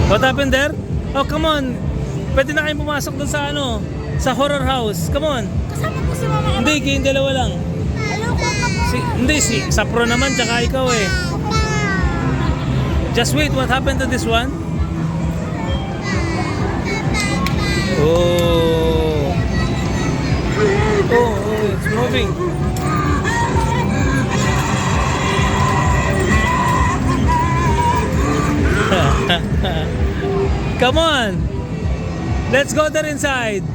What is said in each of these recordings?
What happened there? Oh, come on. Pwede na kayong pumasok doon sa ano, sa horror house. Come on. Kasama po si Mama Emma. Hindi, kayong dalawa lang. Ayoko na po. Hindi, sa pro naman, tsaka ikaw eh. Just wait, what happened to this one? Oh. Oh, it's moving. Come on. Let's go there inside.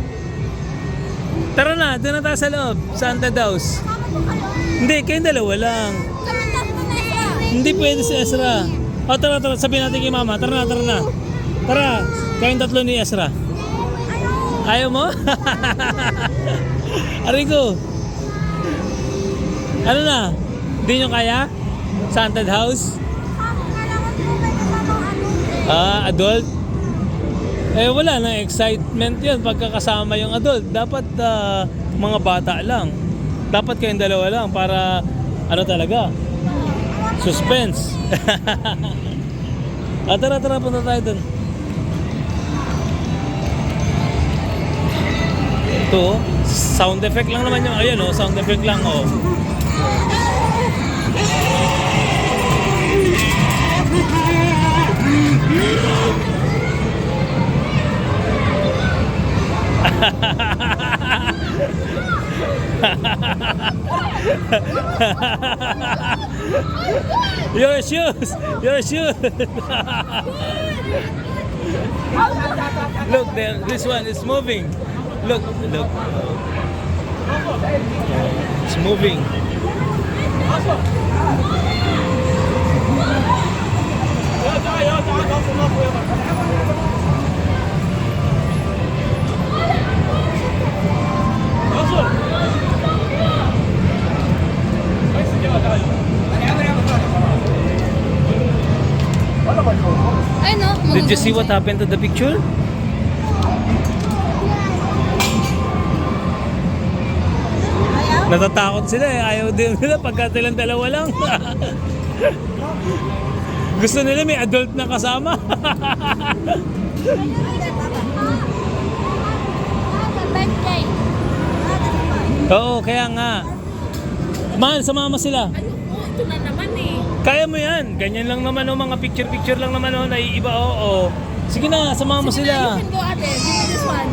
Tara na, doon na tayo sa loob, sa haunted house. Kasama po kayo. Hindi, kayong dalawa lang. Kami tatlo na siya. Hindi pwede si Ezra. O tara, sabihin natin kay mama. Tara na. Tara, kayong tatlo ni Ezra. Ayaw mo? Arigo. Ano na? Hindi nyo kaya? Sa haunted house? Kailangan po may kasamang ano. Adult? Eh wala na excitement yun pagkakasama yung adult. Dapat mga bata lang. Dapat kayong dalawa lang para ano talaga? Suspense. Tara, punta tayo dun. Ito, sound effect lang naman yung, ayun oh, sound effect lang oh. Your shoes! Look there, this one is moving. Look. It's moving. Ay no. Did you see what happened to the picture? Natatakot sila eh. Ayaw din nila pagka silang dalawa lang. Gusto nila may adult na kasama. Birthday. Oo, kaya nga. Mahal, sumama sila. Ayoko, ito na naman eh. Kaya mo yan. Ganyan lang naman o, mga picture lang naman o, naiiba o. Sige na, sumama sila. You can go ate. Give me this one.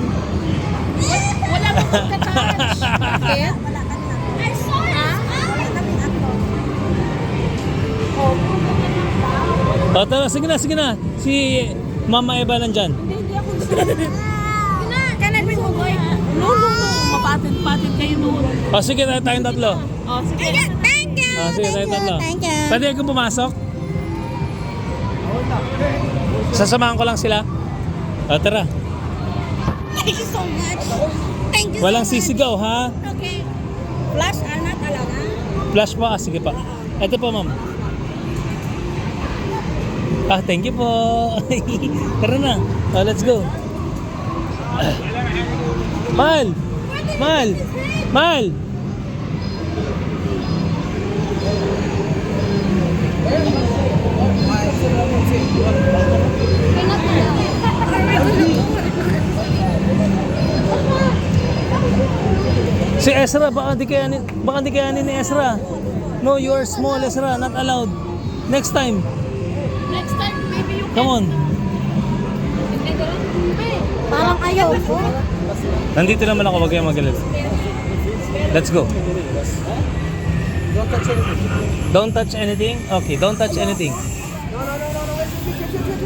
Wala mo pagka-touch. Bakit? I saw it. O, tara, sige na. Si Mama Eva nandyan. Hindi ako gusto. Can I bring my boy? No. Mapatid kayo noon. O, sige, tayong tatlo. Oh, sige. Thank you. O, sige, tayong tatlo. Thank you. Pwede akong pumasok? Sasamahan ko lang sila. O, tara. Thank you so much. Thank you Walang so much. sisigaw, ha? Okay. Flash anak talaga. Flash pa? Sige pa. Ito po, ma'am. Thank you po. Tara na. Let's go. Mal! Si Ezra, baka di kayanin ni Ezra. No, you are small, Ezra. Not allowed. Next time. Next time, maybe you Come on. Parang ayaw ko. Nandito naman ako, wag kayong magalit. Let's go. Don't touch anything. Okay, don't touch anything.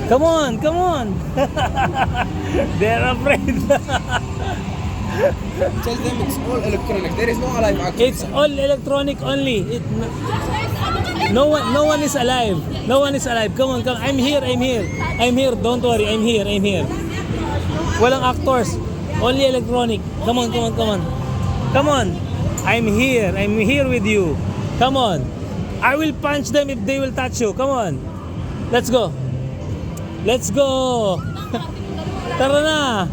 Come on. They're afraid. Tell them it's all electronic. There is no alive action. It's all electronic only. No one is alive. Come on. I'm here. Don't worry. I'm here. Walang actors. Only electronic. Come on. I'm here with you. Come on. I will punch them if they will touch you. Come on. Let's go. Tara na.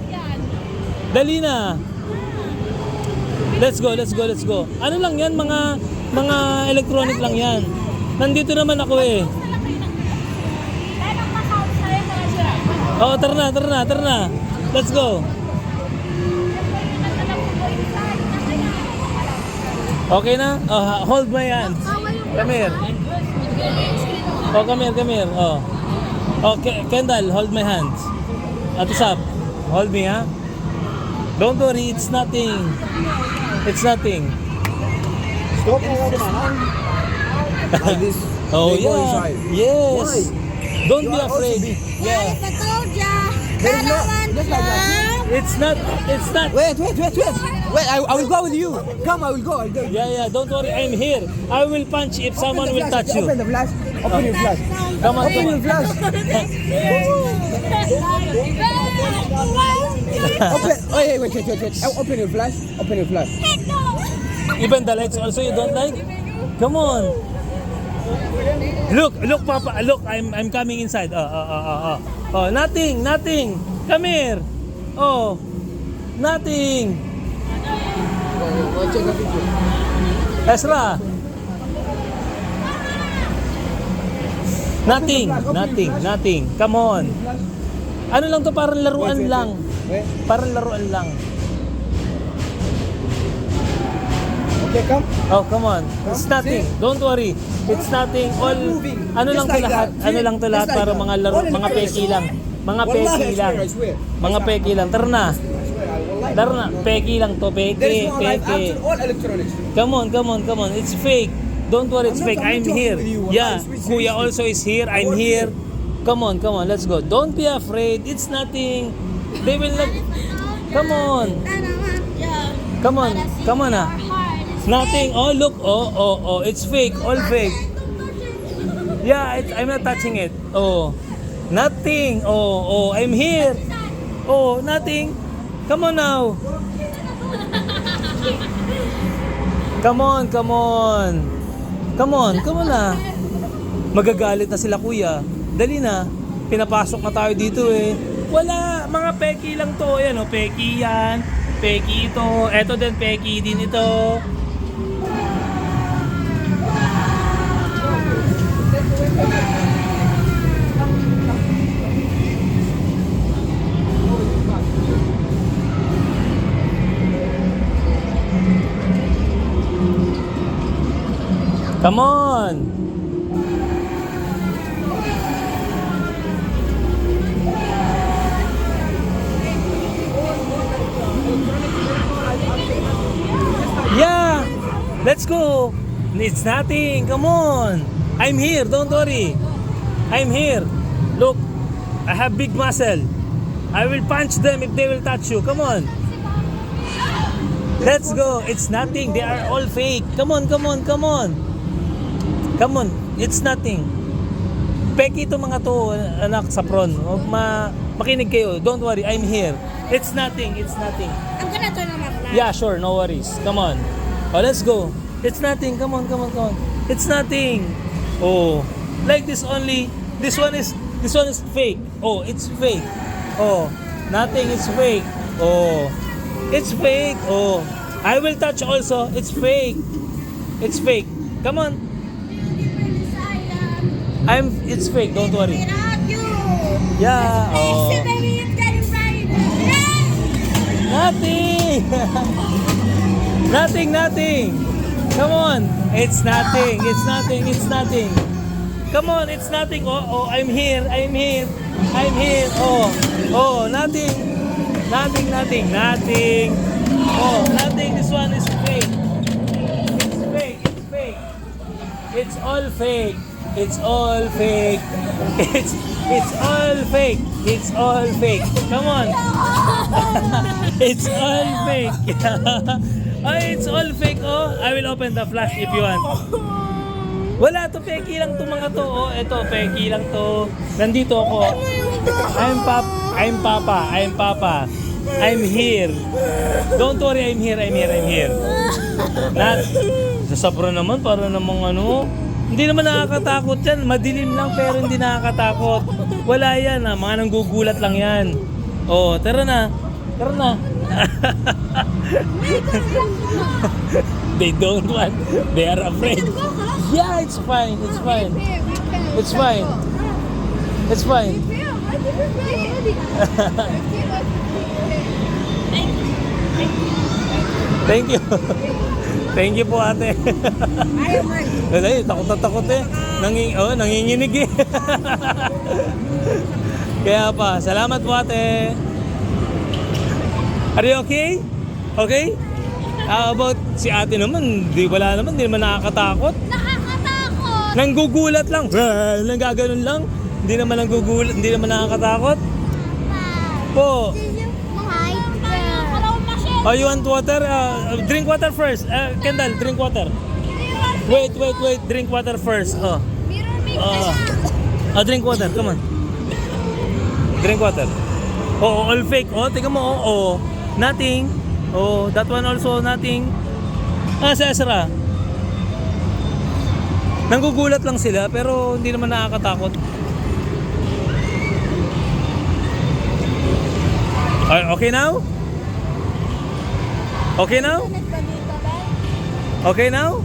Dali na. Let's go. Ano lang yan, mga electronic lang yan. Nandito naman ako eh. Oh, tara na, tara na, tara na. Let's go. Okay na? Oh, hold my hands. Come here. Oh, come here, come here. Oh. Oh, Kendall, hold my hands. Ate Sap, hold me, ha? Don't worry, it's nothing. It's nothing. Stop all like this. Oh, They go yeah. inside. Yes. Why? Don't You be are also afraid. big. Yeah. I told ya. There is no, just like that. It's not, it's not. Wait. Wait, I will go with you. Come, I will go. I'll go. Yeah, don't worry, I'm here. I will punch if someone Open the will flash. touch you. Open the flash. Open your flash. Come on, Open come your on. flash. Open. Wait. Open your flash. Open your flash. Even the lights also you don't like? Come on. Look, Papa. Look, I'm coming inside. Oh, nothing. Come here. Oh, nothing. Check the picture. Ezra. Nothing. Come on. Ano lang to, parang laruan Wait. lang. Wait. Parang laruan lang. Okay, come. Oh, come on. It's nothing. See? Don't worry. It's nothing. All moving. ano lang Just to like lahat. that. Ano See? lang to lahat Just like para that. mga laro, All in mga the peki lang. Mga Wallahi, peki lang. I swear. Mga peki lang. Tara na. Tara na. Peki lang to. There is Peki. no live action. All electronics. Come on. It's fake. Don't worry, it's I'm not- fake. I'm I'm not here. joking with you. Yeah. I'm serious. Kuya also is here. I'm work here. here. Come on. Let's go. Don't be afraid. It's nothing. They will not. Come on. Come on ah. Nothing. Oh, look. Oh. It's fake. All fake. Yeah, I'm not touching it. Oh. Nothing. Oh. I'm here. Oh, nothing. Come on now. Come on na. Magagalit na sila, kuya. Dali na. Pinapasok na tayo dito eh. Wala. Mga peki lang to. Ayan o. Peki yan. Peki ito. Eto din. Peki din ito. Come on. Yeah. Let's go. It's nothing. Come on. I'm here. Don't worry. I'm here. Look. I have big muscle. I will punch them if they will touch you. Come on. Let's go. It's nothing. They are all fake. Come on. Come on. It's nothing. Peki ito mga to, anak sa prawn. Makinig kayo. Don't worry. I'm here. It's nothing. I'm gonna turn on my flash. Yeah, sure. No worries. Come on. Oh, let's go. It's nothing. Come on. It's nothing. Oh, like this only. This one is fake. Oh, it's fake. Oh, nothing is fake. Oh, it's fake. Oh, I will touch also. It's fake. Come on. It's fake. Don't worry. Yeah. Oh. Nothing. Come on. It's nothing. Come on, it's nothing. Oh, I'm here. Oh, nothing. Oh, nothing. This one is fake. It's all fake. It's all fake. Come on. It's all fake. Oh, it's all fake. Oh, I will open the flash if you want. Wala to, peki lang to mga to. Oh, eto, peki lang to. Nandito ako. I'm Papa. I'm here. Don't worry, I'm here. Sa sabra naman, para namang ano. Hindi naman nakakatakot yan. Madilim lang pero hindi nakakatakot. Wala yan ah. Mga nanggugulat lang yan. Oh, tara na. They don't want. They are afraid. Yeah, it's fine. Thank you. Thank you po ate. Ayaw man. Ay, takot na takot eh. Nanginginig eh. Kaya pa, salamat po ate. Are you okay? Okay? How about si ate naman? Wala naman, di naman nakakatakot. Nakakatakot. Nanggugulat lang. Nanggaganon lang. Hindi naman nanggugulat, hindi naman nakakatakot. Po. Hi, girl. Oh, you want water? Drink water first. Kendall, drink water. Wait. Drink water first. Oh. Mirror me Drink water. Come on. Drink water. Oh, all fake. Oh, tingnan mo. Oh. Nothing. Oh, that one also nothing. Si Ezra. Nanggugulat lang sila pero hindi naman nakakatakot. Okay now? Okay now? Okay now?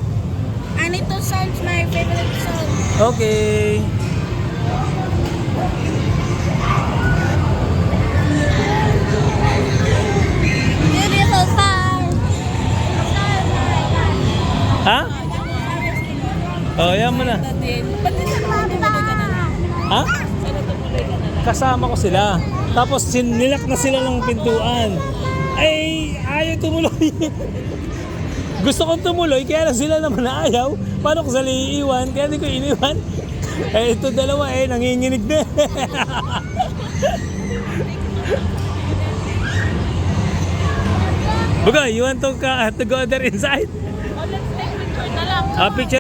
Anito song's my favorite song. Okay. Beautiful star. Ha? Oh, yan mo na. Ba't di sa tumuloy ka na? Ha? Sana tumuloy ka na? Kasama ko sila. Tapos sinilak na sila ng pintuan. Ay, ayaw tumuloy. Gusto kong tumuloy, kaya lang sila naman ayaw. Paano ko sila iiwan? Kaya hindi ko iniwan. Eh, ito dalawa nanginginig na. Bugay, you want to go there inside? Oh, let's take picture na lang. Picture.